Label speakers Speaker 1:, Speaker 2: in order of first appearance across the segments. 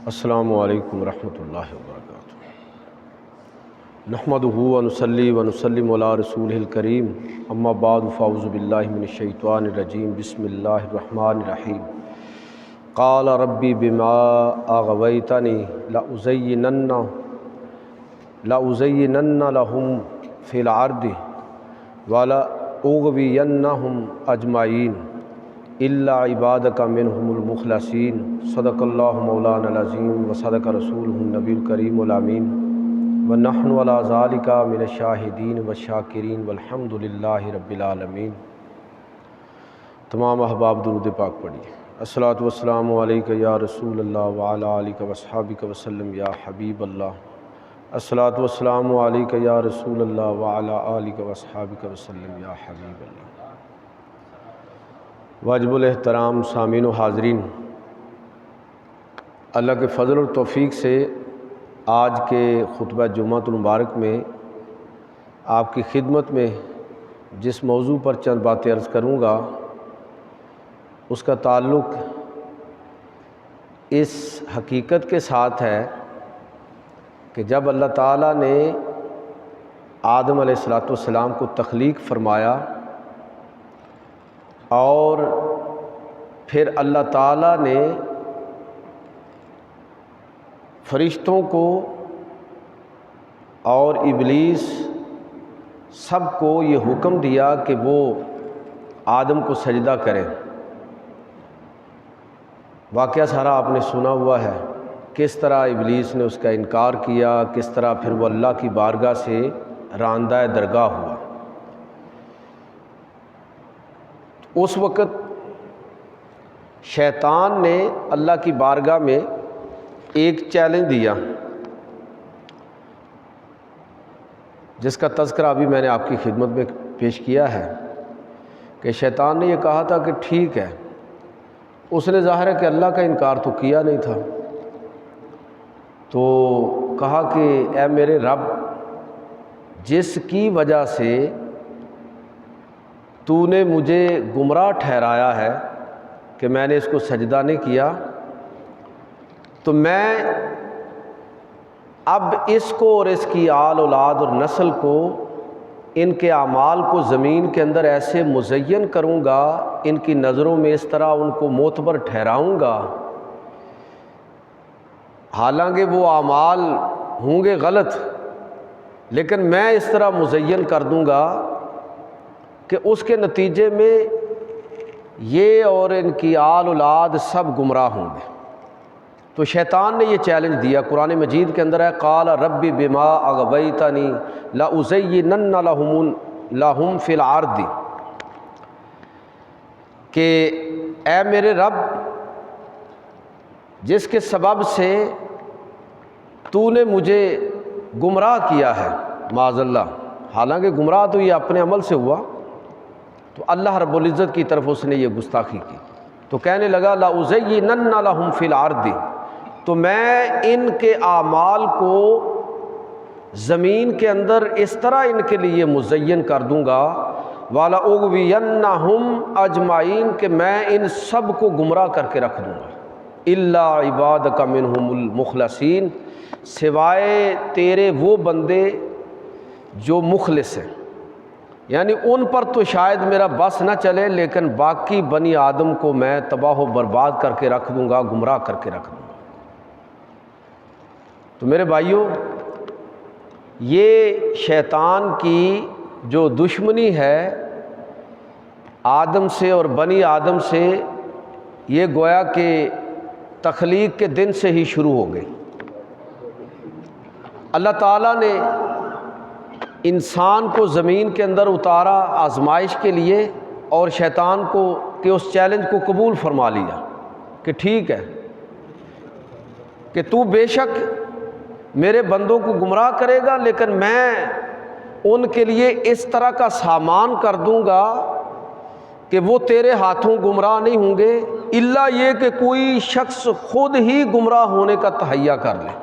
Speaker 1: السلام علیکم ورحمۃ اللہ وبرکاتہ۔ نحمدہ ونصلی ونسلم علی رسولہ الکریم، اما بعد فاعوذ باللہ من الشیطان الرجیم، بسم اللہ الرحمن الرحیم۔ قال ربی بما اغویتنی لأزینن لہم فی الارض ولأغوینہم اجمعین الا عبادک منہم المخلصین۔ صدق اللہ مولانا العظیم و صدق رسولہ النبی الکریم الامین، ونحن علی ذالک من الشاہدین والشاکرین والحمد للہ رب العالمین۔ تمام احباب درود پاک پڑھیے۔ الصلاۃ والسلام علیک یا رسول اللہ وعلی آلک واصحابک وسلم یا حبیب اللہ۔ الصلاۃ والسلام علیک یا رسول اللہ وعلی آلک واصحابک وسلم یا حبیب اللہ۔ واجب الاحترام سامعین و حاضرین، اللہ کے فضل اور توفیق سے آج کے خطبہ جمعۃ المبارک میں آپ کی خدمت میں جس موضوع پر چند باتیں عرض کروں گا اس کا تعلق اس حقیقت کے ساتھ ہے کہ جب اللہ تعالیٰ نے آدم علیہ السلام کو تخلیق فرمایا اور پھر اللہ تعالیٰ نے فرشتوں کو اور ابلیس سب کو یہ حکم دیا کہ وہ آدم کو سجدہ کریں۔ واقعہ سارا آپ نے سنا ہوا ہے، کس طرح ابلیس نے اس کا انکار کیا، کس طرح پھر وہ اللہ کی بارگاہ سے راندہ درگاہ ہوا۔ اس وقت شیطان نے اللہ کی بارگاہ میں ایک چیلنج دیا جس کا تذکرہ ابھی میں نے آپ کی خدمت میں پیش کیا ہے کہ شیطان نے یہ کہا تھا کہ ٹھیک ہے، اس نے ظاہر ہے کہ اللہ کا انکار تو کیا نہیں تھا، تو کہا کہ اے میرے رب، جس کی وجہ سے تو نے مجھے گمراہ ٹھہرایا ہے کہ میں نے اس کو سجدہ نہیں کیا، تو میں اب اس کو اور اس کی آل اولاد اور نسل کو، ان کے اعمال کو زمین کے اندر ایسے مزین کروں گا، ان کی نظروں میں اس طرح ان کو معتبر ٹھہراؤں گا، حالانکہ وہ اعمال ہوں گے غلط، لیکن میں اس طرح مزین کر دوں گا کہ اس کے نتیجے میں یہ اور ان کی آل اولاد سب گمراہ ہوں گے۔ تو شیطان نے یہ چیلنج دیا، قرآن مجید کے اندر ہے قال رب بما اغویتنی لأزینن لہم فی الارض، کہ اے میرے رب، جس کے سبب سے تو نے مجھے گمراہ کیا ہے، معاذ اللہ، حالانکہ گمراہ تو یہ اپنے عمل سے ہوا، تو اللہ رب العزت کی طرف اس نے یہ گستاخی کی، تو کہنے لگا لأزینن لہم فی الارض، تو میں ان کے اعمال کو زمین کے اندر اس طرح ان کے لیے مزین کر دوں گا، وَلَأُغْوِيَنَّهُمْ اجمعین، کہ میں ان سب کو گمراہ کر کے رکھ دوں گا، الا عبادک منہم المخلصین، سوائے تیرے وہ بندے جو مخلص ہیں، یعنی ان پر تو شاید میرا بس نہ چلے، لیکن باقی بنی آدم کو میں تباہ و برباد کر کے رکھ دوں گا، گمراہ کر کے رکھ دوں گا۔ تو میرے بھائیوں، یہ شیطان کی جو دشمنی ہے آدم سے اور بنی آدم سے، یہ گویا کہ تخلیق کے دن سے ہی شروع ہو گئی۔ اللہ تعالیٰ نے انسان کو زمین کے اندر اتارا آزمائش کے لیے، اور شیطان کو کہ اس چیلنج کو قبول فرما لیا کہ ٹھیک ہے کہ تو بے شک میرے بندوں کو گمراہ کرے گا، لیکن میں ان کے لیے اس طرح کا سامان کر دوں گا کہ وہ تیرے ہاتھوں گمراہ نہیں ہوں گے، الا یہ کہ کوئی شخص خود ہی گمراہ ہونے کا تہیہ کر لے۔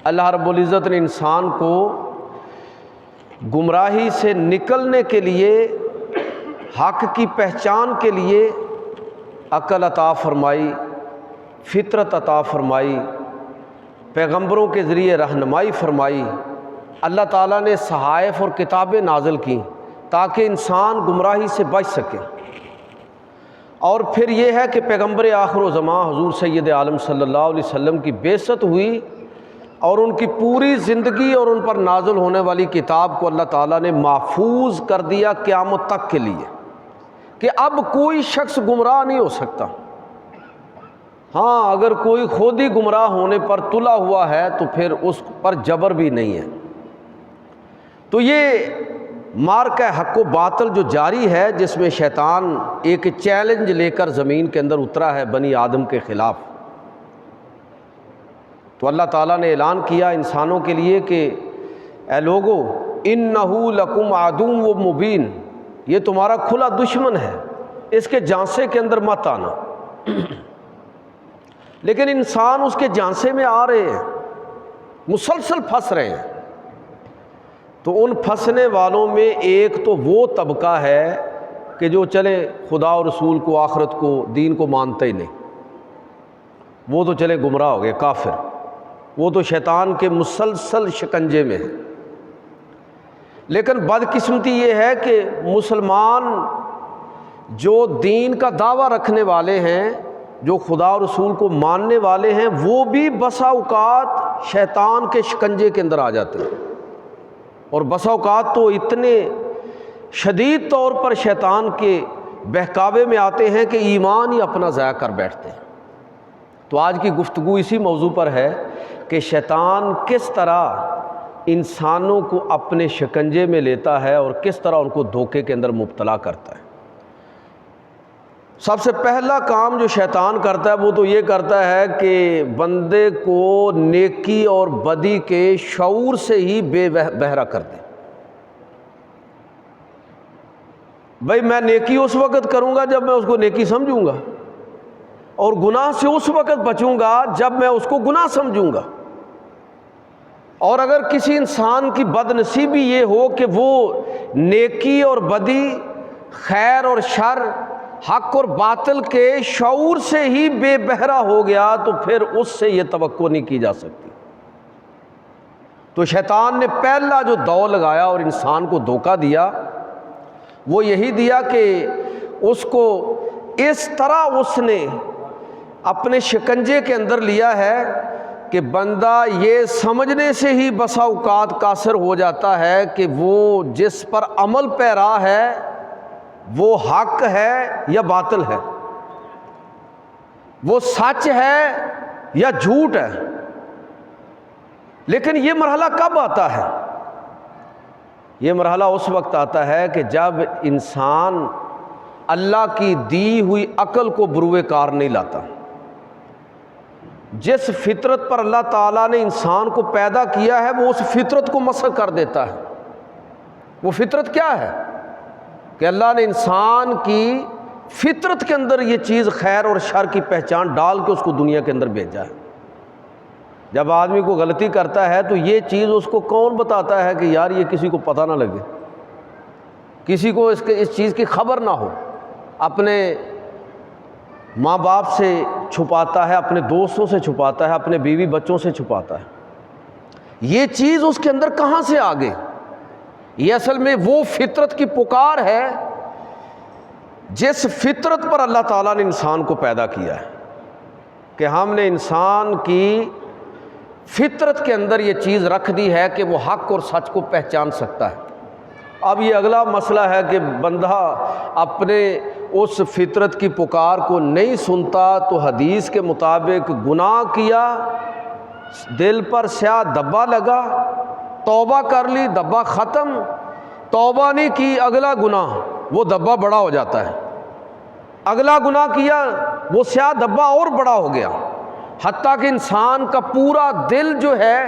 Speaker 1: اللہ رب العزت نے انسان کو گمراہی سے نکلنے کے لیے، حق کی پہچان کے لیے عقل عطا فرمائی، فطرت عطا فرمائی، پیغمبروں کے ذریعے رہنمائی فرمائی، اللہ تعالیٰ نے صحائف اور کتابیں نازل کیں تاکہ انسان گمراہی سے بچ سکے۔ اور پھر یہ ہے کہ پیغمبر آخر و زمان حضور سید عالم صلی اللہ علیہ وسلم کی بعثت ہوئی اور ان کی پوری زندگی اور ان پر نازل ہونے والی کتاب کو اللہ تعالیٰ نے محفوظ کر دیا قیامت تک کے لیے، کہ اب کوئی شخص گمراہ نہیں ہو سکتا۔ ہاں، اگر کوئی خود ہی گمراہ ہونے پر تلا ہوا ہے تو پھر اس پر جبر بھی نہیں ہے۔ تو یہ مارکہ حق و باطل جو جاری ہے، جس میں شیطان ایک چیلنج لے کر زمین کے اندر اترا ہے بنی آدم کے خلاف، تو اللہ تعالیٰ نے اعلان کیا انسانوں کے لیے کہ اے لوگو انہو لکم عدو مبین، یہ تمہارا کھلا دشمن ہے، اس کے جانسے کے اندر مت آنا۔ لیکن انسان اس کے جانسے میں آ رہے ہیں، مسلسل پھنس رہے ہیں۔ تو ان پھنسنے والوں میں ایک تو وہ طبقہ ہے کہ جو چلے خدا اور رسول کو، آخرت کو، دین کو مانتا ہی نہیں، وہ تو چلے گمراہ ہو گئے، کافر، وہ تو شیطان کے مسلسل شکنجے میں ہے۔ لیکن بدقسمتی یہ ہے کہ مسلمان جو دین کا دعویٰ رکھنے والے ہیں، جو خدا اور رسول کو ماننے والے ہیں، وہ بھی بسا اوقات شیطان کے شکنجے کے اندر آ جاتے ہیں، اور بسا اوقات تو اتنے شدید طور پر شیطان کے بہکاوے میں آتے ہیں کہ ایمان ہی اپنا ضائع کر بیٹھتے ہیں۔ تو آج کی گفتگو اسی موضوع پر ہے کہ شیطان کس طرح انسانوں کو اپنے شکنجے میں لیتا ہے اور کس طرح ان کو دھوکے کے اندر مبتلا کرتا ہے۔ سب سے پہلا کام جو شیطان کرتا ہے وہ تو یہ کرتا ہے کہ بندے کو نیکی اور بدی کے شعور سے ہی بے بہرا کر دے۔ بھائی میں نیکی اس وقت کروں گا جب میں اس کو نیکی سمجھوں گا، اور گناہ سے اس وقت بچوں گا جب میں اس کو گناہ سمجھوں گا۔ اور اگر کسی انسان کی بد نصیبی یہ ہو کہ وہ نیکی اور بدی، خیر اور شر، حق اور باطل کے شعور سے ہی بے بہرا ہو گیا، تو پھر اس سے یہ توقع نہیں کی جا سکتی۔ تو شیطان نے پہلا جو داؤ لگایا اور انسان کو دھوکہ دیا وہ یہی دیا کہ اس کو اس طرح اس نے اپنے شکنجے کے اندر لیا ہے کہ بندہ یہ سمجھنے سے ہی بسا اوقات قاصر ہو جاتا ہے کہ وہ جس پر عمل پیرا ہے وہ حق ہے یا باطل ہے، وہ سچ ہے یا جھوٹ ہے۔ لیکن یہ مرحلہ کب آتا ہے؟ یہ مرحلہ اس وقت آتا ہے کہ جب انسان اللہ کی دی ہوئی عقل کو بروئے کار نہیں لاتا۔ جس فطرت پر اللہ تعالیٰ نے انسان کو پیدا کیا ہے وہ اس فطرت کو مسخ کر دیتا ہے۔ وہ فطرت کیا ہے؟ کہ اللہ نے انسان کی فطرت کے اندر یہ چیز خیر اور شر کی پہچان ڈال کے اس کو دنیا کے اندر بھیجا ہے۔ جب آدمی کو غلطی کرتا ہے تو یہ چیز اس کو کون بتاتا ہے کہ یار یہ کسی کو پتہ نہ لگے، کسی کو اس چیز کی خبر نہ ہو؟ اپنے ماں باپ سے چھپاتا ہے، اپنے دوستوں سے چھپاتا ہے، اپنے بیوی بچوں سے چھپاتا ہے۔ یہ چیز اس کے اندر کہاں سے آ گئی؟ یہ اصل میں وہ فطرت کی پکار ہے جس فطرت پر اللہ تعالیٰ نے انسان کو پیدا کیا ہے، کہ ہم نے انسان کی فطرت کے اندر یہ چیز رکھ دی ہے کہ وہ حق اور سچ کو پہچان سکتا ہے۔ اب یہ اگلا مسئلہ ہے کہ بندہ اپنے اس فطرت کی پکار کو نہیں سنتا تو حدیث کے مطابق گناہ کیا، دل پر سیاہ دبا لگا، توبہ کر لی، دبا ختم، توبہ نہیں کی، اگلا گناہ، وہ دبا بڑا ہو جاتا ہے، اگلا گناہ کیا، وہ سیاہ دبا اور بڑا ہو گیا، حتیٰ کہ انسان کا پورا دل جو ہے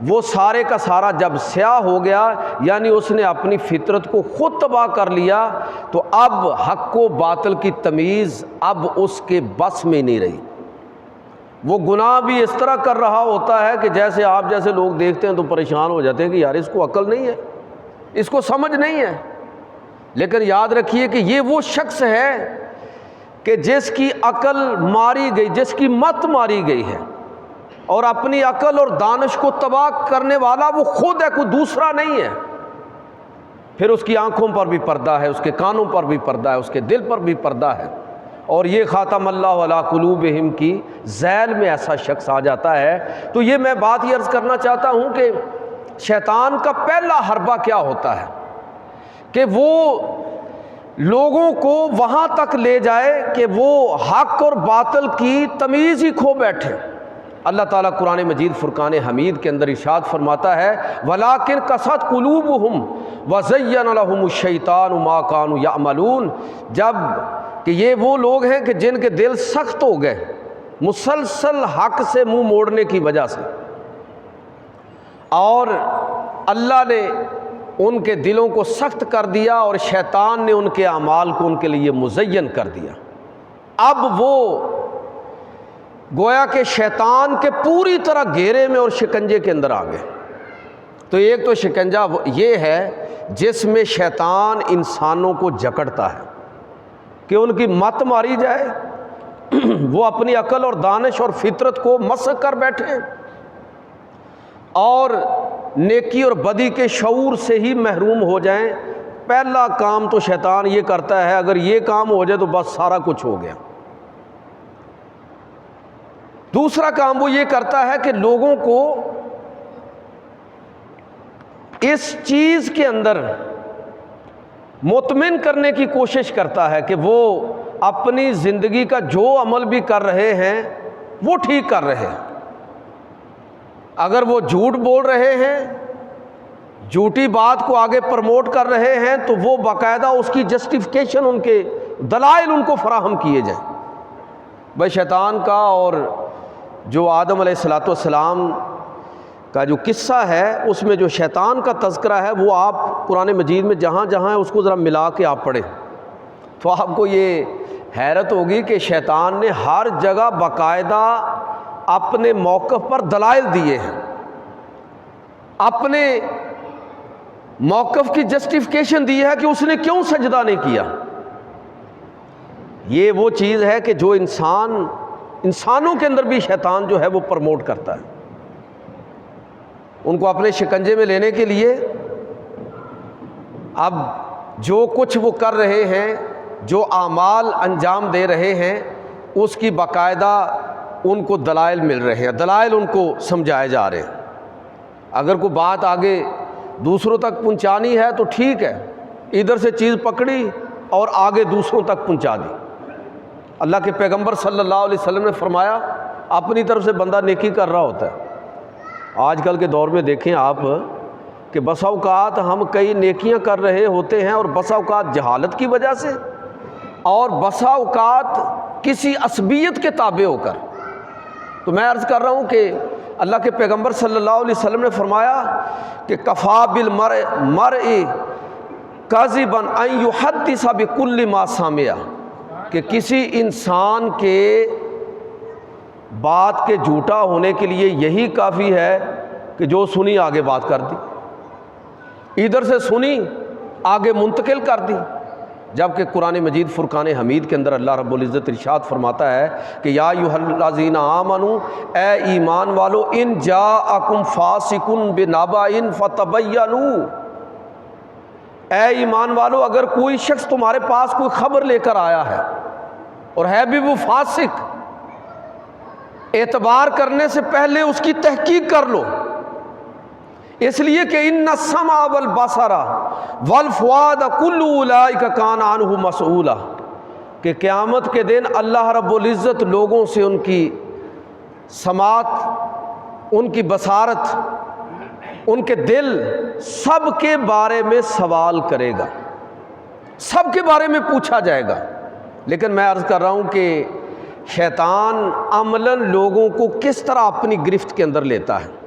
Speaker 1: وہ سارے کا سارا جب سیاہ ہو گیا، یعنی اس نے اپنی فطرت کو خود تباہ کر لیا، تو اب حق و باطل کی تمیز اب اس کے بس میں نہیں رہی۔ وہ گناہ بھی اس طرح کر رہا ہوتا ہے کہ جیسے آپ جیسے لوگ دیکھتے ہیں تو پریشان ہو جاتے ہیں کہ یار اس کو عقل نہیں ہے، اس کو سمجھ نہیں ہے۔ لیکن یاد رکھیے کہ یہ وہ شخص ہے کہ جس کی عقل ماری گئی، جس کی مت ماری گئی ہے اور اپنی عقل اور دانش کو تباہ کرنے والا وہ خود ہے، کوئی دوسرا نہیں ہے، پھر اس کی آنکھوں پر بھی پردہ ہے، اس کے کانوں پر بھی پردہ ہے، اس کے دل پر بھی پردہ ہے، اور یہ خاتم اللہ علی قلوبہم کی ذیل میں ایسا شخص آ جاتا ہے۔ تو یہ میں بات یہ عرض کرنا چاہتا ہوں کہ شیطان کا پہلا حربہ کیا ہوتا ہے کہ وہ لوگوں کو وہاں تک لے جائے کہ وہ حق اور باطل کی تمیز ہی کھو بیٹھے۔ اللہ تعالیٰ قرآن مجید فرقان حمید کے اندر ارشاد فرماتا ہے وَلَٰكِنْ قَسَتْ قُلُوبُهُمْ وَزَيَّنَ لَهُمُ الشَّيْطَانُ مَا كَانُوا يَعْمَلُونَ، جب کہ یہ وہ لوگ ہیں کہ جن کے دل سخت ہو گئے مسلسل حق سے منہ موڑنے کی وجہ سے، اور اللہ نے ان کے دلوں کو سخت کر دیا اور شیطان نے ان کے اعمال کو ان کے لیے مزین کر دیا۔ اب وہ گویا کہ شیطان کے پوری طرح گھیرے میں اور شکنجے کے اندر آ گئے۔ تو ایک تو شکنجہ یہ ہے جس میں شیطان انسانوں کو جکڑتا ہے کہ ان کی مت ماری جائے، وہ اپنی عقل اور دانش اور فطرت کو مسخ کر بیٹھے اور نیکی اور بدی کے شعور سے ہی محروم ہو جائیں۔ پہلا کام تو شیطان یہ کرتا ہے، اگر یہ کام ہو جائے تو بس سارا کچھ ہو گیا۔ دوسرا کام وہ یہ کرتا ہے کہ لوگوں کو اس چیز کے اندر مطمئن کرنے کی کوشش کرتا ہے کہ وہ اپنی زندگی کا جو عمل بھی کر رہے ہیں وہ ٹھیک کر رہے ہیں۔ اگر وہ جھوٹ بول رہے ہیں، جھوٹی بات کو آگے پروموٹ کر رہے ہیں، تو وہ باقاعدہ اس کی جسٹیفیکیشن، ان کے دلائل ان کو فراہم کیے جائیں۔ بھائی شیطان کا اور جو آدم علیہ السلام کا جو قصہ ہے اس میں جو شیطان کا تذکرہ ہے وہ آپ قرآن مجید میں جہاں جہاں ہے اس کو ذرا ملا کے آپ پڑھیں تو آپ کو یہ حیرت ہوگی کہ شیطان نے ہر جگہ باقاعدہ اپنے موقف پر دلائل دیے ہیں، اپنے موقف کی جسٹیفیکیشن دی ہے کہ اس نے کیوں سجدہ نہیں کیا۔ یہ وہ چیز ہے کہ جو انسانوں کے اندر بھی شیطان جو ہے وہ پروموٹ کرتا ہے، ان کو اپنے شکنجے میں لینے کے لیے۔ اب جو کچھ وہ کر رہے ہیں، جو اعمال انجام دے رہے ہیں، اس کی باقاعدہ ان کو دلائل مل رہے ہیں، دلائل ان کو سمجھائے جا رہے ہیں۔ اگر کوئی بات آگے دوسروں تک پہنچانی ہے تو ٹھیک ہے، ادھر سے چیز پکڑی اور آگے دوسروں تک پہنچا دی۔ اللہ کے پیغمبر صلی اللہ علیہ وسلم نے فرمایا اپنی طرف سے بندہ نیکی کر رہا ہوتا ہے۔ آج کل کے دور میں دیکھیں آپ کہ بسا اوقات ہم کئی نیکیاں کر رہے ہوتے ہیں اور بسا اوقات جہالت کی وجہ سے اور بسا اوقات کسی عصبیت کے تابع ہو کر۔ تو میں عرض کر رہا ہوں کہ اللہ کے پیغمبر صلی اللہ علیہ وسلم نے فرمایا کہ کفا بالمرء کاذبا ان یحدث بکل ما سمع، کہ کسی انسان کے بات کے جھوٹا ہونے کے لیے یہی کافی ہے کہ جو سنی آگے بات کر دی، ادھر سے سنی آگے منتقل کر دی۔ جبکہ قرآن مجید فرقان حمید کے اندر اللہ رب العزت ارشاد فرماتا ہے کہ یا ایھا الذین آمنوا، اے ایمان والو، ان جاءکم فاسق بنبأ فتبینوا، اے ایمان والو اگر کوئی شخص تمہارے پاس کوئی خبر لے کر آیا ہے اور ہے بھی وہ فاسق، اعتبار کرنے سے پہلے اس کی تحقیق کر لو، اس لیے کہ ان السمع والبصر والفؤاد کل اولئک کان عنہ مسئولا، کہ قیامت کے دن اللہ رب العزت لوگوں سے ان کی سماعت، ان کی بصارت، ان کے دل، سب کے بارے میں سوال کرے گا، سب کے بارے میں پوچھا جائے گا۔ لیکن میں عرض کر رہا ہوں کہ شیطان عملاً لوگوں کو کس طرح اپنی گرفت کے اندر لیتا ہے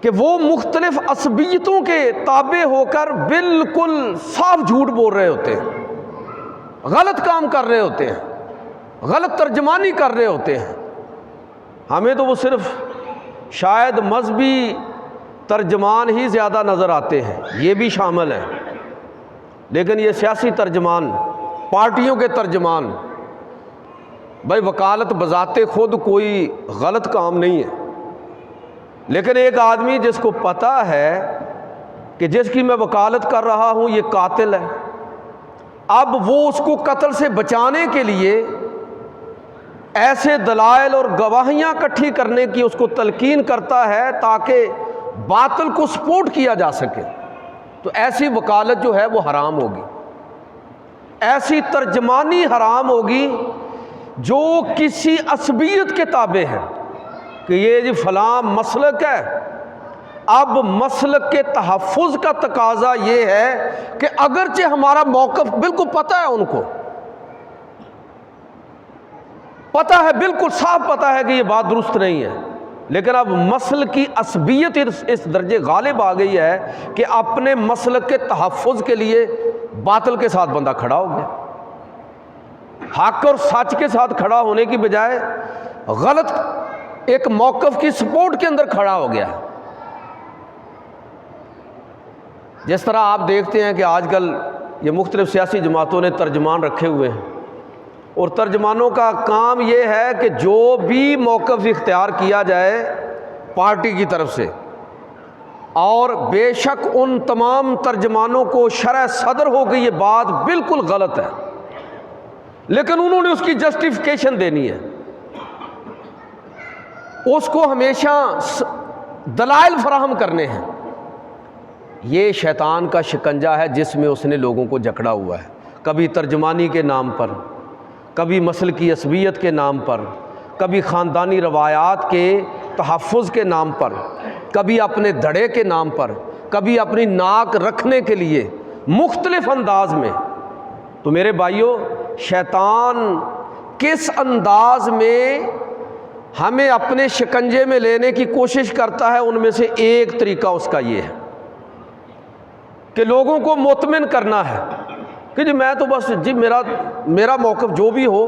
Speaker 1: کہ وہ مختلف عصبیتوں کے تابع ہو کر بالکل صاف جھوٹ بول رہے ہوتے ہیں، غلط کام کر رہے ہوتے ہیں، غلط ترجمانی کر رہے ہوتے ہیں۔ ہمیں تو وہ صرف شاید مذہبی ترجمان ہی زیادہ نظر آتے ہیں، یہ بھی شامل ہیں، لیکن یہ سیاسی ترجمان پارٹیوں کے ترجمان. بھائی وکالت بذات خود کوئی غلط کام نہیں ہے، لیکن ایک آدمی جس کو پتہ ہے کہ جس کی میں وکالت کر رہا ہوں یہ قاتل ہے، اب وہ اس کو قتل سے بچانے کے لیے ایسے دلائل اور گواہیاں اکٹھی کرنے کی اس کو تلقین کرتا ہے تاکہ باطل کو سپورٹ کیا جا سکے، تو ایسی وکالت جو ہے وہ حرام ہوگی. ایسی ترجمانی حرام ہوگی جو کسی عصبیت کے تابع ہے کہ یہ جی فلاں مسلک ہے. اب مسلک کے تحفظ کا تقاضا یہ ہے کہ اگرچہ ہمارا موقف بالکل پتہ ہے، ان کو پتہ ہے، بالکل صاف پتہ ہے کہ یہ بات درست نہیں ہے، لیکن اب مسلک کی عصبیت اس درجے غالب آ گئی ہے کہ اپنے مسلک کے تحفظ کے لیے باطل کے ساتھ بندہ کھڑا ہو گیا. حق اور سچ کے ساتھ کھڑا ہونے کی بجائے غلط ایک موقف کی سپورٹ کے اندر کھڑا ہو گیا. جس طرح آپ دیکھتے ہیں کہ آج کل یہ مختلف سیاسی جماعتوں نے ترجمان رکھے ہوئے ہیں، اور ترجمانوں کا کام یہ ہے کہ جو بھی موقف اختیار کیا جائے پارٹی کی طرف سے، اور بے شک ان تمام ترجمانوں کو شرح صدر ہو کہ یہ بات بالکل غلط ہے، لیکن انہوں نے اس کی جسٹیفیکیشن دینی ہے، اس کو ہمیشہ دلائل فراہم کرنے ہیں. یہ شیطان کا شکنجہ ہے جس میں اس نے لوگوں کو جکڑا ہوا ہے، کبھی ترجمانی کے نام پر، کبھی مسلکی عصبیت کے نام پر، کبھی خاندانی روایات کے تحفظ کے نام پر، کبھی اپنے دھڑے کے نام پر، کبھی اپنی ناک رکھنے کے لیے مختلف انداز میں. تو میرے بھائیوں، شیطان کس انداز میں ہمیں اپنے شکنجے میں لینے کی کوشش کرتا ہے، ان میں سے ایک طریقہ اس کا یہ ہے کہ لوگوں کو مطمئن کرنا ہے کہ جی میں تو بس جی میرا موقف جو بھی ہو،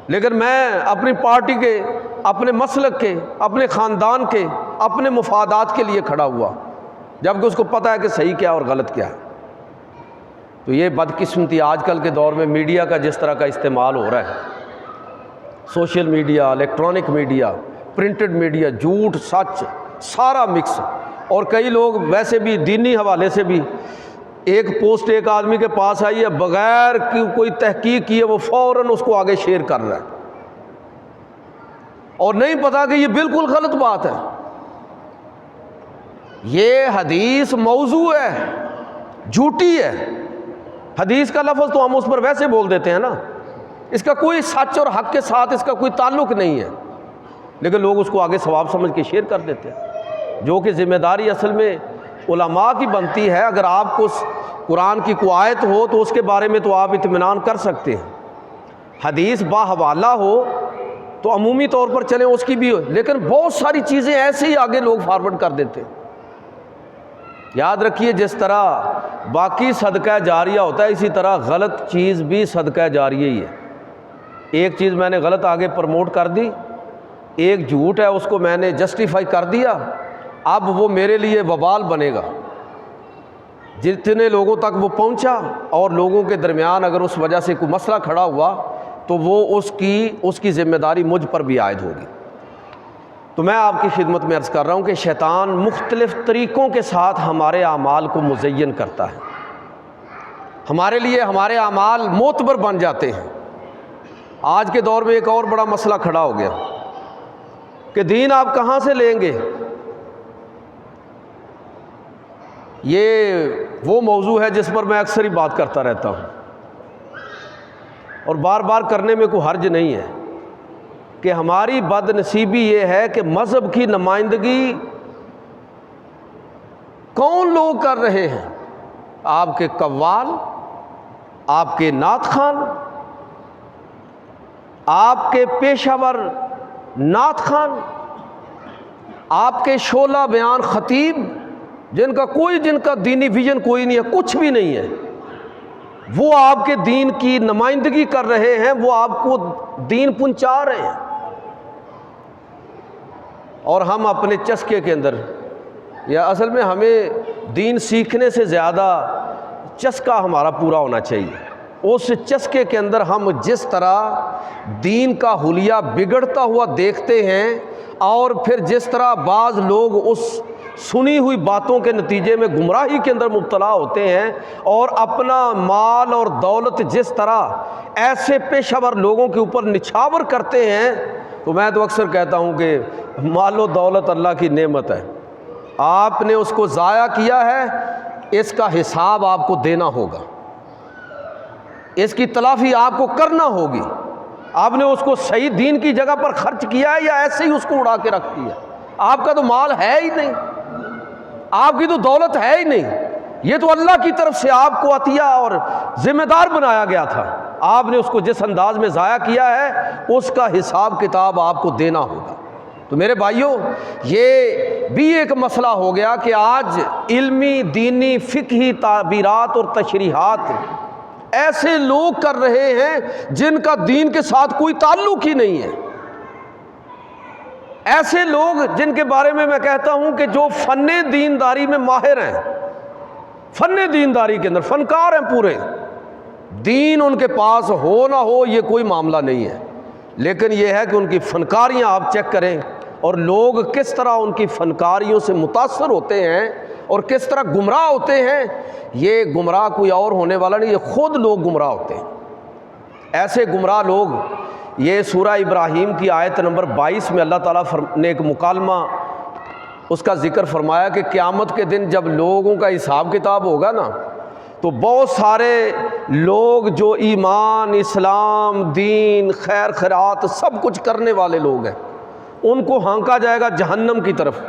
Speaker 1: لیکن میں اپنی پارٹی کے، اپنے مسلک کے، اپنے خاندان کے، اپنے مفادات کے لیے کھڑا ہوا، جبکہ اس کو پتہ ہے کہ صحیح کیا اور غلط کیا ہے. تو یہ بدقسمتی آج کل کے دور میں میڈیا کا جس طرح کا استعمال ہو رہا ہے، social media, electronic media, printed media, جھوٹ سچ سارا مکس. اور کئی لوگ ویسے بھی دینی حوالے سے بھی، ایک پوسٹ ایک آدمی کے پاس آئی ہے، بغیر کوئی تحقیق کیے وہ فوراً اس کو آگے شیئر کر رہا ہے، اور نہیں پتا کہ یہ بالکل غلط بات ہے. یہ حدیث موضوع ہے، جھوٹی ہے. حدیث کا لفظ تو ہم اس پر ویسے بول دیتے ہیں نا، اس کا کوئی سچ اور حق کے ساتھ اس کا کوئی تعلق نہیں ہے، لیکن لوگ اس کو آگے ثواب سمجھ کے شیئر کر دیتے ہیں، جو کہ ذمہ داری اصل میں علماء کی بنتی ہے. اگر آپ کو قرآن کی کوئی آیت ہو تو اس کے بارے میں تو آپ اطمینان کر سکتے ہیں، حدیث با حوالہ ہو تو عمومی طور پر چلیں اس کی بھی ہو، لیکن بہت ساری چیزیں ایسے ہی آگے لوگ فارورڈ کر دیتے ہیں. یاد رکھیے، جس طرح باقی صدقہ جاریہ ہوتا ہے، اسی طرح غلط چیز بھی صدقہ جاریہ ہی ہے. ایک چیز میں نے غلط آگے پروموٹ کر دی، ایک جھوٹ ہے اس کو میں نے جسٹیفائی کر دیا، اب وہ میرے لیے وبال بنے گا. جتنے لوگوں تک وہ پہنچا اور لوگوں کے درمیان اگر اس وجہ سے کوئی مسئلہ کھڑا ہوا تو وہ اس کی ذمہ داری مجھ پر بھی عائد ہوگی. تو میں آپ کی خدمت میں عرض کر رہا ہوں کہ شیطان مختلف طریقوں کے ساتھ ہمارے اعمال کو مزین کرتا ہے، ہمارے لیے ہمارے اعمال معتبر بن جاتے ہیں. آج کے دور میں ایک اور بڑا مسئلہ کھڑا ہو گیا کہ دین آپ کہاں سے لیں گے. یہ وہ موضوع ہے جس پر میں اکثر ہی بات کرتا رہتا ہوں، اور بار بار کرنے میں کوئی حرج نہیں ہے کہ ہماری بد نصیبی یہ ہے کہ مذہب کی نمائندگی کون لوگ کر رہے ہیں؟ آپ کے قوال، آپ کے نعت خوان، آپ کے پیشہ ور نعت خوان، آپ کے شعلہ بیان خطیب، جن کا دینی ویژن کوئی نہیں ہے، کچھ بھی نہیں ہے، وہ آپ کے دین کی نمائندگی کر رہے ہیں، وہ آپ کو دین پہنچا رہے ہیں، اور ہم اپنے چسکے کے اندر، یا اصل میں ہمیں دین سیکھنے سے زیادہ چسکا ہمارا پورا ہونا چاہیے اس چسکے کے اندر ہم جس طرح دین کا حلیہ بگڑتا ہوا دیکھتے ہیں، اور پھر جس طرح بعض لوگ اس سنی ہوئی باتوں کے نتیجے میں گمراہی کے اندر مبتلا ہوتے ہیں، اور اپنا مال اور دولت جس طرح ایسے پیشہ ور لوگوں کے اوپر نچھاور کرتے ہیں، تو میں تو اکثر کہتا ہوں کہ مال و دولت اللہ کی نعمت ہے، آپ نے اس کو ضائع کیا ہے، اس کا حساب آپ کو دینا ہوگا، اس کی تلافی آپ کو کرنا ہوگی۔ آپ نے اس کو صحیح دین کی جگہ پر خرچ کیا ہے یا ایسے ہی اس کو اڑا کے رکھ دیا؟ آپ کا تو مال ہے ہی نہیں، آپ کی تو دولت ہے ہی نہیں، یہ تو اللہ کی طرف سے آپ کو عطیہ اور ذمہ دار بنایا گیا تھا، آپ نے اس کو جس انداز میں ضائع کیا ہے اس کا حساب کتاب آپ کو دینا ہوگا۔ تو میرے بھائیوں، یہ بھی ایک مسئلہ ہو گیا کہ آج علمی دینی فقہی تعبیرات اور تشریحات ایسے لوگ کر رہے ہیں جن کا دین کے ساتھ کوئی تعلق ہی نہیں ہے، ایسے لوگ جن کے بارے میں کہتا ہوں کہ جو فن دینداری میں ماہر ہیں، فن دینداری کے اندر فنکار ہیں پورے، دین ان کے پاس ہو نہ ہو یہ کوئی معاملہ نہیں ہے، لیکن یہ ہے کہ ان کی فنکاریاں آپ چیک کریں، اور لوگ کس طرح ان کی فنکاریوں سے متاثر ہوتے ہیں اور کس طرح گمراہ ہوتے ہیں۔ یہ گمراہ کوئی اور ہونے والا نہیں، یہ خود لوگ گمراہ ہوتے ہیں۔ ایسے گمراہ لوگ، یہ سورہ ابراہیم کی آیت نمبر 22 میں اللہ تعالیٰ نے ایک مکالمہ اس کا ذکر فرمایا کہ قیامت کے دن جب لوگوں کا حساب کتاب ہوگا نا، تو بہت سارے لوگ جو ایمان، اسلام، دین، خیر خیرات سب کچھ کرنے والے لوگ ہیں، ان کو ہانکا جائے گا جہنم کی طرف،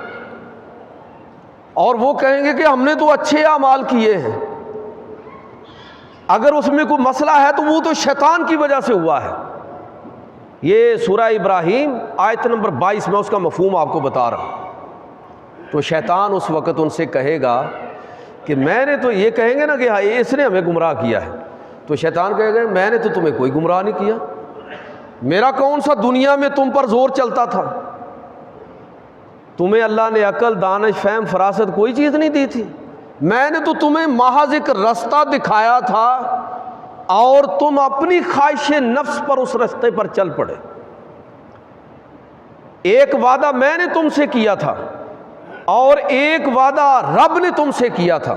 Speaker 1: اور وہ کہیں گے کہ ہم نے تو اچھے اعمال کیے ہیں، اگر اس میں کوئی مسئلہ ہے تو وہ تو شیطان کی وجہ سے ہوا ہے۔ یہ سورہ ابراہیم آیت نمبر 22 میں اس کا مفہوم آپ کو بتا رہا ہوں۔ تو شیطان اس وقت ان سے کہے گا کہ میں نے تو، یہ کہیں گے نا کہ ہاں اس نے ہمیں گمراہ کیا ہے، تو شیطان کہے گا میں نے تو تمہیں کوئی گمراہ نہیں کیا، میرا کون سا دنیا میں تم پر زور چلتا تھا، تمہیں اللہ نے عقل، دانش، فہم، فراست کوئی چیز نہیں دی تھی، میں نے تو تمہیں محض ایک رستہ دکھایا تھا اور تم اپنی خواہش نفس پر اس رستے پر چل پڑے، ایک وعدہ میں نے تم سے کیا تھا اور ایک وعدہ رب نے تم سے کیا تھا،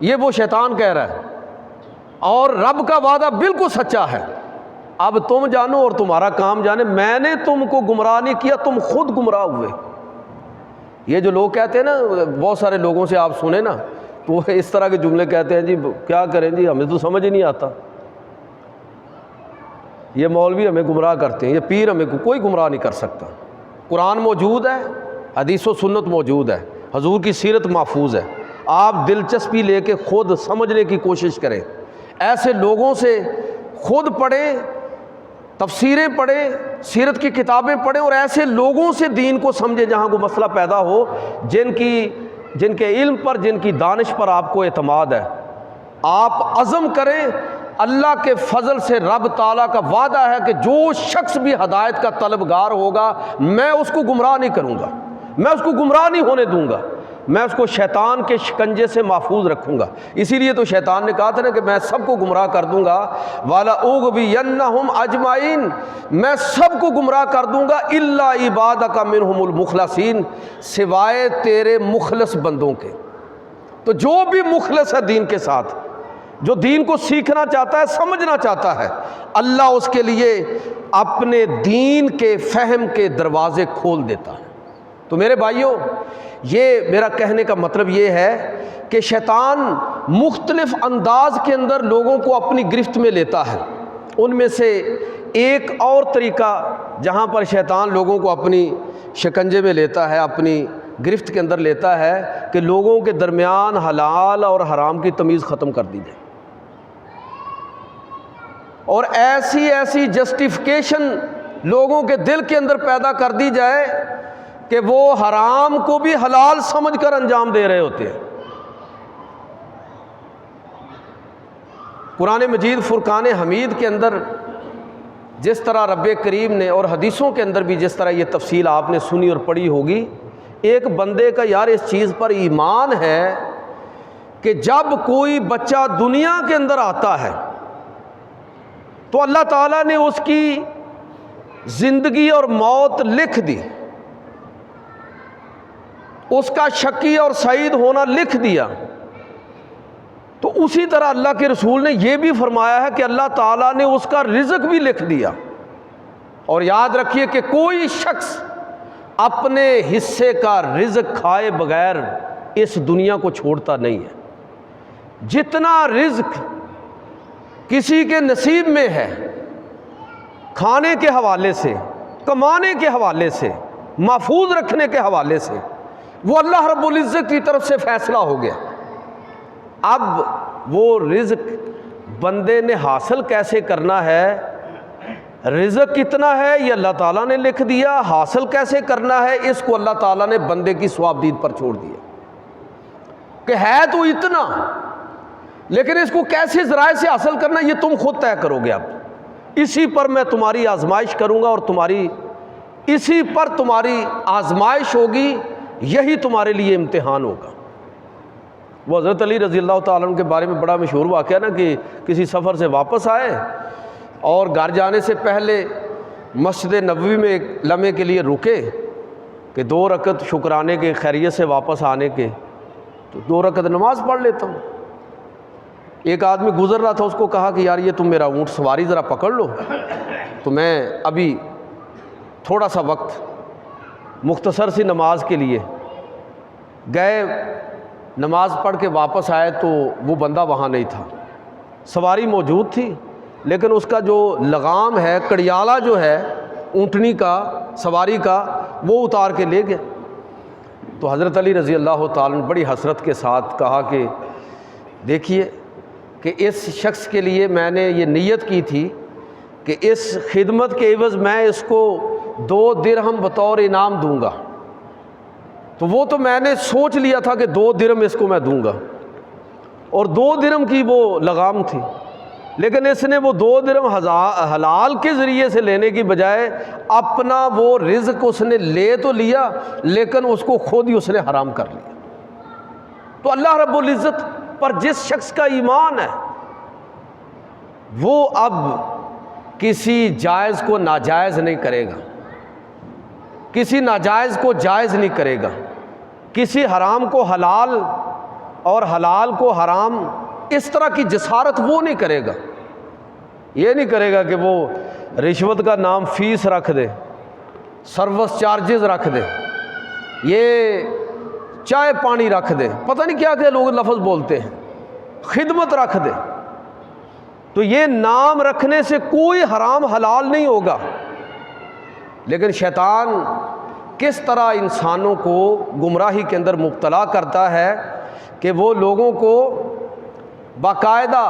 Speaker 1: یہ وہ شیطان کہہ رہا ہے، اور رب کا وعدہ بالکل سچا ہے، اب تم جانو اور تمہارا کام جانے، میں نے تم کو گمراہ نہیں کیا، تم خود گمراہ ہوئے۔ یہ جو لوگ کہتے ہیں نا، بہت سارے لوگوں سے آپ سنیں نا تو وہ اس طرح کے جملے کہتے ہیں، جی کیا کریں جی ہمیں تو سمجھ ہی نہیں آتا، یہ مولوی ہمیں گمراہ کرتے ہیں، یہ پیر ہمیں کوئی گمراہ نہیں کر سکتا۔ قرآن موجود ہے، حدیث و سنت موجود ہے، حضور کی سیرت محفوظ ہے، آپ دلچسپی لے کے خود سمجھنے کی کوشش کریں، ایسے لوگوں سے خود پڑھیں، تفسیریں پڑھیں، سیرت کی کتابیں پڑھیں، اور ایسے لوگوں سے دین کو سمجھیں جہاں کو مسئلہ پیدا ہو، جن کے علم پر، جن کی دانش پر آپ کو اعتماد ہے۔ آپ عزم کریں، اللہ کے فضل سے رب تعالیٰ کا وعدہ ہے کہ جو شخص بھی ہدایت کا طلبگار ہوگا میں اس کو گمراہ نہیں کروں گا، میں اس کو گمراہ نہیں ہونے دوں گا، میں اس کو شیطان کے شکنجے سے محفوظ رکھوں گا۔ اسی لیے تو شیطان نے کہا تھا نا کہ میں سب کو گمراہ کر دوں گا، وَلَأُغْوِيَنَّهُمْ أَجْمَعِينَ، میں سب کو گمراہ کر دوں گا، إِلَّا عِبَادَكَ مِنْهُمُ الْمُخْلَصِينَ، سوائے تیرے مخلص بندوں کے۔ تو جو بھی مخلص ہے دین کے ساتھ، جو دین کو سیکھنا چاہتا ہے، سمجھنا چاہتا ہے، اللہ اس کے لیے اپنے دین کے فہم کے دروازے کھول دیتا ہے۔ تو میرے بھائیوں، یہ میرا کہنے کا مطلب یہ ہے کہ شیطان مختلف انداز کے اندر لوگوں کو اپنی گرفت میں لیتا ہے۔ ان میں سے ایک اور طریقہ جہاں پر شیطان لوگوں کو اپنی شکنجے میں لیتا ہے، اپنی گرفت کے اندر لیتا ہے، کہ لوگوں کے درمیان حلال اور حرام کی تمیز ختم کر دی جائے، اور ایسی جسٹیفیکیشن لوگوں کے دل کے اندر پیدا کر دی جائے کہ وہ حرام کو بھی حلال سمجھ کر انجام دے رہے ہوتے ہیں۔ قرآن مجید فرقان حمید کے اندر جس طرح رب کریم نے، اور حدیثوں کے اندر بھی جس طرح یہ تفصیل آپ نے سنی اور پڑھی ہوگی، ایک بندے کا یار اس چیز پر ایمان ہے کہ جب کوئی بچہ دنیا کے اندر آتا ہے تو اللہ تعالیٰ نے اس کی زندگی اور موت لکھ دی، اس کا شقی اور سعید ہونا لکھ دیا۔ تو اسی طرح اللہ کے رسول نے یہ بھی فرمایا ہے کہ اللہ تعالیٰ نے اس کا رزق بھی لکھ دیا۔ اور یاد رکھیے کہ کوئی شخص اپنے حصے کا رزق کھائے بغیر اس دنیا کو چھوڑتا نہیں ہے۔ جتنا رزق کسی کے نصیب میں ہے، کھانے کے حوالے سے، کمانے کے حوالے سے، محفوظ رکھنے کے حوالے سے، وہ اللہ رب العزت کی طرف سے فیصلہ ہو گیا۔ اب وہ رزق بندے نے حاصل کیسے کرنا ہے، رزق کتنا ہے یہ اللہ تعالیٰ نے لکھ دیا، حاصل کیسے کرنا ہے اس کو اللہ تعالیٰ نے بندے کی ثوابدید پر چھوڑ دیا کہ ہے تو اتنا، لیکن اس کو کیسے ذرائع سے حاصل کرنا یہ تم خود طے کرو گے۔ اب اسی پر میں تمہاری آزمائش کروں گا، اور اسی پر تمہاری آزمائش ہوگی، یہی تمہارے لیے امتحان ہوگا۔ وہ حضرت علی رضی اللہ تعالیٰ عنہ کے بارے میں بڑا مشہور واقعہ نا کہ کسی سفر سے واپس آئے اور گھر جانے سے پہلے مسجد نبوی میں ایک لمحے کے لیے رکے کہ 2 رکعت شکرانے کے، خیریت سے واپس آنے کے، تو 2 رکعت نماز پڑھ لیتا ہوں۔ ایک آدمی گزر رہا تھا، اس کو کہا کہ یار یہ تم میرا اونٹ سواری ذرا پکڑ لو، تو میں ابھی تھوڑا سا وقت مختصر سی نماز کے لیے گئے، نماز پڑھ کے واپس آئے تو وہ بندہ وہاں نہیں تھا، سواری موجود تھی لیکن اس کا جو لگام ہے، کڑیالہ جو ہے اونٹنی کا، سواری کا، وہ اتار کے لے گیا۔ تو حضرت علی رضی اللہ تعالیٰ نے بڑی حسرت کے ساتھ کہا کہ دیکھیے کہ اس شخص کے لیے میں نے یہ نیت کی تھی کہ اس خدمت کے عوض میں اس کو 2 درہم بطور انعام دوں گا، تو وہ تو میں نے سوچ لیا تھا کہ 2 درہم اس کو میں دوں گا، اور 2 درہم کی وہ لگام تھی، لیکن اس نے وہ 2 درہم حلال کے ذریعے سے لینے کی بجائے اپنا وہ رزق اس نے لے تو لیا لیکن اس کو خود ہی اس نے حرام کر لیا۔ تو اللہ رب العزت پر جس شخص کا ایمان ہے وہ اب کسی جائز کو ناجائز نہیں کرے گا، کسی ناجائز کو جائز نہیں کرے گا، کسی حرام کو حلال اور حلال کو حرام، اس طرح کی جسارت وہ نہیں کرے گا۔ یہ نہیں کرے گا کہ وہ رشوت کا نام فیس رکھ دے، سروس چارجز رکھ دے، یہ چائے پانی رکھ دے، پتہ نہیں کیا کہ لوگ لفظ بولتے ہیں، خدمت رکھ دے۔ تو یہ نام رکھنے سے کوئی حرام حلال نہیں ہوگا، لیکن شیطان کس طرح انسانوں کو گمراہی کے اندر مبتلا کرتا ہے کہ وہ لوگوں کو باقاعدہ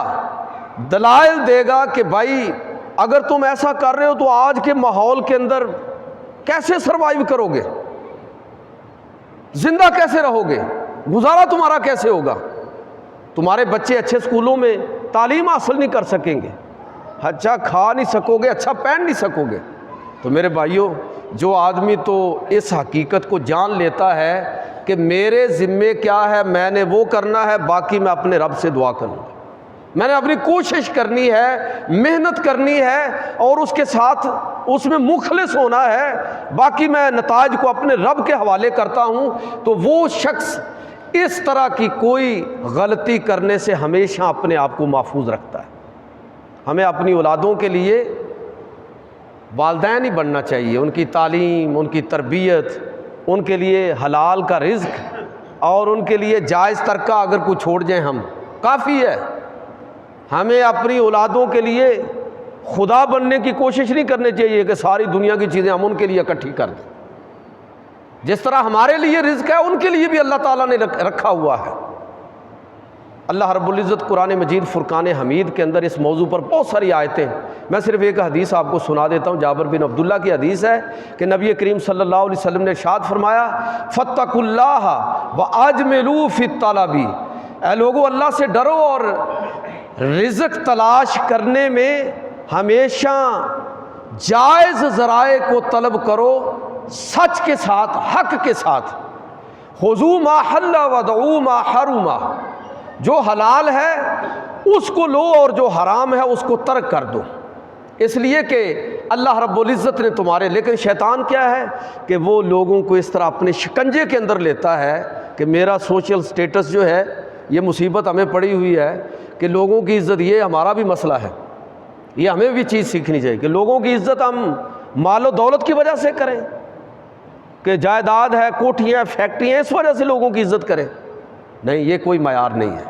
Speaker 1: دلائل دے گا کہ بھائی اگر تم ایسا کر رہے ہو تو آج کے ماحول کے اندر کیسے سروائیو کرو گے، زندہ کیسے رہو گے، گزارا تمہارا کیسے ہوگا، تمہارے بچے اچھے اسکولوں میں تعلیم حاصل نہیں کر سکیں گے، اچھا کھا نہیں سکو گے، اچھا پہن نہیں سکو گے۔ تو میرے بھائیوں، جو آدمی تو اس حقیقت کو جان لیتا ہے کہ میرے ذمے کیا ہے، میں نے وہ کرنا ہے، باقی میں اپنے رب سے دعا کروں گا، میں نے اپنی کوشش کرنی ہے، محنت کرنی ہے اور اس کے ساتھ اس میں مخلص ہونا ہے، باقی میں نتائج کو اپنے رب کے حوالے کرتا ہوں، تو وہ شخص اس طرح کی کوئی غلطی کرنے سے ہمیشہ اپنے آپ کو محفوظ رکھتا ہے۔ ہمیں اپنی اولادوں کے لیے والدین ہی بننا چاہیے، ان کی تعلیم، ان کی تربیت، ان کے لیے حلال کا رزق اور ان کے لیے جائز ترکہ اگر کوئی چھوڑ جائیں ہم کافی ہے۔ ہمیں اپنی اولادوں کے لیے خدا بننے کی کوشش نہیں کرنی چاہیے کہ ساری دنیا کی چیزیں ہم ان کے لیے اکٹھی کر دیں۔ جس طرح ہمارے لیے رزق ہے ان کے لیے بھی اللہ تعالیٰ نے رکھا ہوا ہے۔ اللہ رب العزت قرآن مجید فرقان حمید کے اندر اس موضوع پر بہت ساری آیتیں، میں صرف ایک حدیث آپ کو سنا دیتا ہوں، جابر بن عبداللہ کی حدیث ہے کہ نبی کریم صلی اللہ علیہ وسلم نے ارشاد فرمایا، فاتقوا اللہ واجملوا فی الطلب، اے لوگو اللہ سے ڈرو اور رزق تلاش کرنے میں ہمیشہ جائز ذرائع کو طلب کرو، سچ کے ساتھ، حق کے ساتھ۔ خذوا ما حل ودعوا ما حرم، جو حلال ہے اس کو لو اور جو حرام ہے اس کو ترک کر دو۔ اس لیے کہ اللہ رب العزت نے تمہارے، لیکن شیطان کیا ہے کہ وہ لوگوں کو اس طرح اپنے شکنجے کے اندر لیتا ہے کہ میرا سوشل سٹیٹس جو ہے، یہ مصیبت ہمیں پڑی ہوئی ہے کہ لوگوں کی عزت، یہ ہمارا بھی مسئلہ ہے، یہ ہمیں بھی چیز سیکھنی چاہیے کہ لوگوں کی عزت ہم مال و دولت کی وجہ سے کریں، کہ جائیداد ہے، کوٹھیاں، فیکٹریاں، اس وجہ سے لوگوں کی عزت کریں، نہیں، یہ کوئی معیار نہیں ہے۔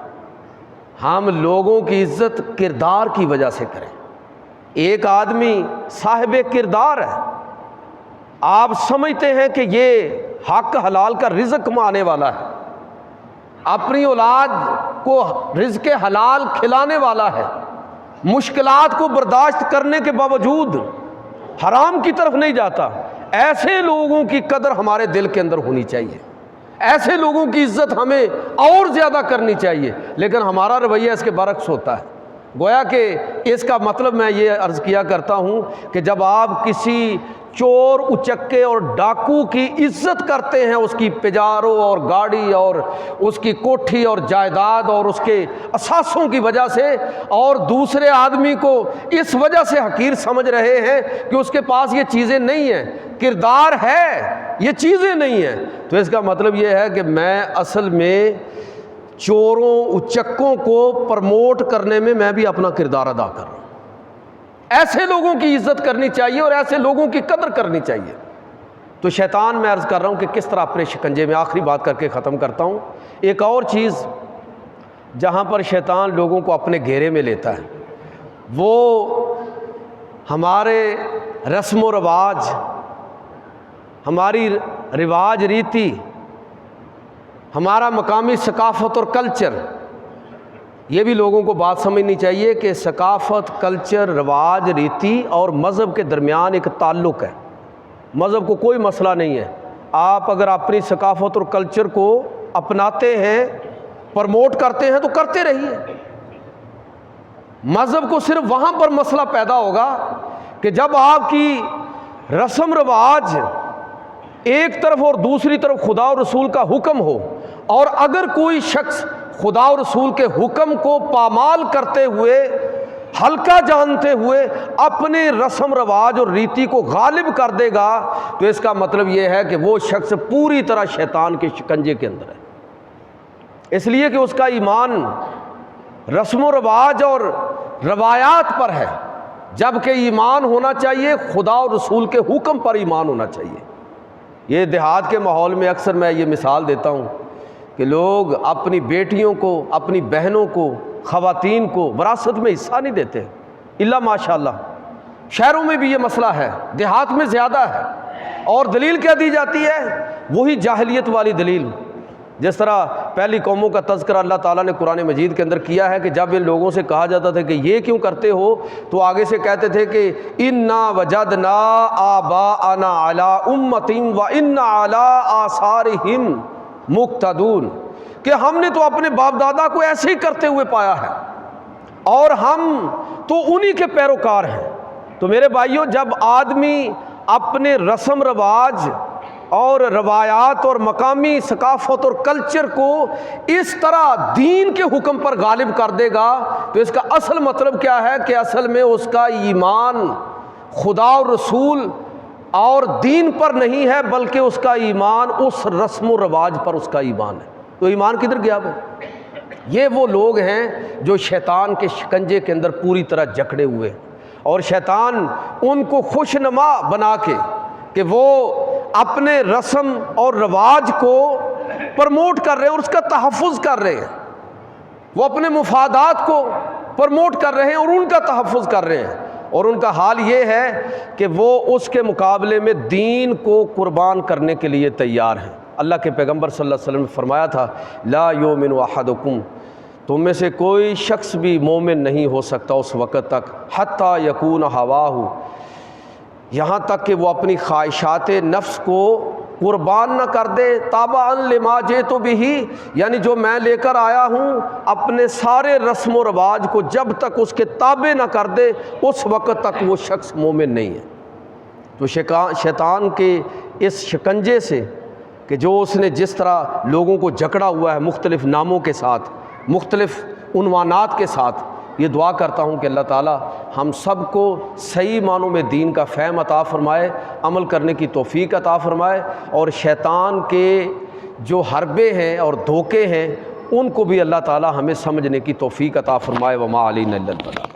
Speaker 1: ہم لوگوں کی عزت کردار کی وجہ سے کریں۔ ایک آدمی صاحب کردار ہے، آپ سمجھتے ہیں کہ یہ حق حلال کا رزق کمانے والا ہے، اپنی اولاد کو رزق حلال کھلانے والا ہے، مشکلات کو برداشت کرنے کے باوجود حرام کی طرف نہیں جاتا، ایسے لوگوں کی قدر ہمارے دل کے اندر ہونی چاہیے، ایسے لوگوں کی عزت ہمیں اور زیادہ کرنی چاہیے، لیکن ہمارا رویہ اس کے برعکس ہوتا ہے۔ گویا کہ اس کا مطلب میں یہ عرض کیا کرتا ہوں کہ جب آپ کسی چور، اچکے اور ڈاکو کی عزت کرتے ہیں، اس کی پجاروں اور گاڑی اور اس کی کوٹھی اور جائیداد اور اس کے اثاثوں کی وجہ سے، اور دوسرے آدمی کو اس وجہ سے حقیر سمجھ رہے ہیں کہ اس کے پاس یہ چیزیں نہیں ہیں، کردار ہے، یہ چیزیں نہیں ہیں، تو اس کا مطلب یہ ہے کہ میں اصل میں چوروں، اچکوں کو پرموٹ کرنے میں بھی اپنا کردار ادا کر رہا ہوں۔ ایسے لوگوں کی عزت کرنی چاہیے اور ایسے لوگوں کی قدر کرنی چاہیے۔ تو شیطان، میں عرض کر رہا ہوں کہ کس طرح اپنے شکنجے میں، آخری بات کر کے ختم کرتا ہوں، ایک اور چیز جہاں پر شیطان لوگوں کو اپنے گھیرے میں لیتا ہے، وہ ہمارے رسم و رواج، ہماری رواج ریتی، ہمارا مقامی ثقافت اور کلچر۔ یہ بھی لوگوں کو بات سمجھنی چاہیے کہ ثقافت، کلچر، رواج، ریتی اور مذہب کے درمیان ایک تعلق ہے۔ مذہب کو کوئی مسئلہ نہیں ہے، آپ اگر اپنی ثقافت اور کلچر کو اپناتے ہیں، پرموٹ کرتے ہیں تو کرتے رہیے۔ مذہب کو صرف وہاں پر مسئلہ پیدا ہوگا کہ جب آپ کی رسم رواج ایک طرف اور دوسری طرف خدا اور رسول کا حکم ہو، اور اگر کوئی شخص خدا اور رسول کے حکم کو پامال کرتے ہوئے، ہلکا جانتے ہوئے اپنے رسم رواج اور ریتی کو غالب کر دے گا، تو اس کا مطلب یہ ہے کہ وہ شخص پوری طرح شیطان کے شکنجے کے اندر ہے، اس لیے کہ اس کا ایمان رسم و رواج اور روایات پر ہے، جبکہ ایمان ہونا چاہیے خدا اور رسول کے حکم پر ایمان ہونا چاہیے۔ یہ دیہات کے ماحول میں اکثر میں یہ مثال دیتا ہوں کہ لوگ اپنی بیٹیوں کو، اپنی بہنوں کو، خواتین کو وراثت میں حصہ نہیں دیتے، الا ماشاءاللہ۔ شہروں میں بھی یہ مسئلہ ہے، دیہات میں زیادہ ہے، اور دلیل کیا دی جاتی ہے؟ وہی جاہلیت والی دلیل، جس طرح پہلی قوموں کا تذکرہ اللہ تعالیٰ نے قرآن مجید کے اندر کیا ہے کہ جب ان لوگوں سے کہا جاتا تھا کہ یہ کیوں کرتے ہو، تو آگے سے کہتے تھے کہ انا وجدنا آباءنا علی امۃ وانا علی آثارہم مقتدون، کہ ہم نے تو اپنے باپ دادا کو ایسے ہی کرتے ہوئے پایا ہے اور ہم تو انہی کے پیروکار ہیں۔ تو میرے بھائیوں، جب آدمی اپنے رسم رواج اور روایات اور مقامی ثقافت اور کلچر کو اس طرح دین کے حکم پر غالب کر دے گا، تو اس کا اصل مطلب کیا ہے کہ اصل میں اس کا ایمان خدا اور رسول اور دین پر نہیں ہے، بلکہ اس کا ایمان اس رسم و رواج پر اس کا ایمان ہے۔ تو ایمان کدھر گیا وہ؟ یہ وہ لوگ ہیں جو شیطان کے شکنجے کے اندر پوری طرح جکڑے ہوئے، اور شیطان ان کو خوشنما بنا کے کہ وہ اپنے رسم اور رواج کو پرموٹ کر رہے ہیں اور اس کا تحفظ کر رہے ہیں، وہ اپنے مفادات کو پرموٹ کر رہے ہیں اور ان کا تحفظ کر رہے ہیں، اور ان کا حال یہ ہے کہ وہ اس کے مقابلے میں دین کو قربان کرنے کے لیے تیار ہیں۔ اللہ کے پیغمبر صلی اللہ علیہ وسلم نے فرمایا تھا، لا یؤمن احدکم، تم میں سے کوئی شخص بھی مومن نہیں ہو سکتا اس وقت تک، حتی یکون ہواہ، یہاں تک کہ وہ اپنی خواہشات نفس کو قربان نہ کر دے، تابعا لما جئت بہ، یعنی جو میں لے کر آیا ہوں اپنے سارے رسم و رواج کو جب تک اس کے تابع نہ کر دے، اس وقت تک وہ شخص مومن نہیں ہے۔ تو شیطان کے اس شکنجے سے کہ جو اس نے جس طرح لوگوں کو جکڑا ہوا ہے مختلف ناموں کے ساتھ، مختلف عنوانات کے ساتھ، یہ دعا کرتا ہوں کہ اللہ تعالی ہم سب کو صحیح معنوں میں دین کا فہم عطا فرمائے، عمل کرنے کی توفیق عطا فرمائے، اور شیطان کے جو حربے ہیں اور دھوکے ہیں ان کو بھی اللہ تعالی ہمیں سمجھنے کی توفیق عطا فرمائے۔ وما علینا الا البلاغ۔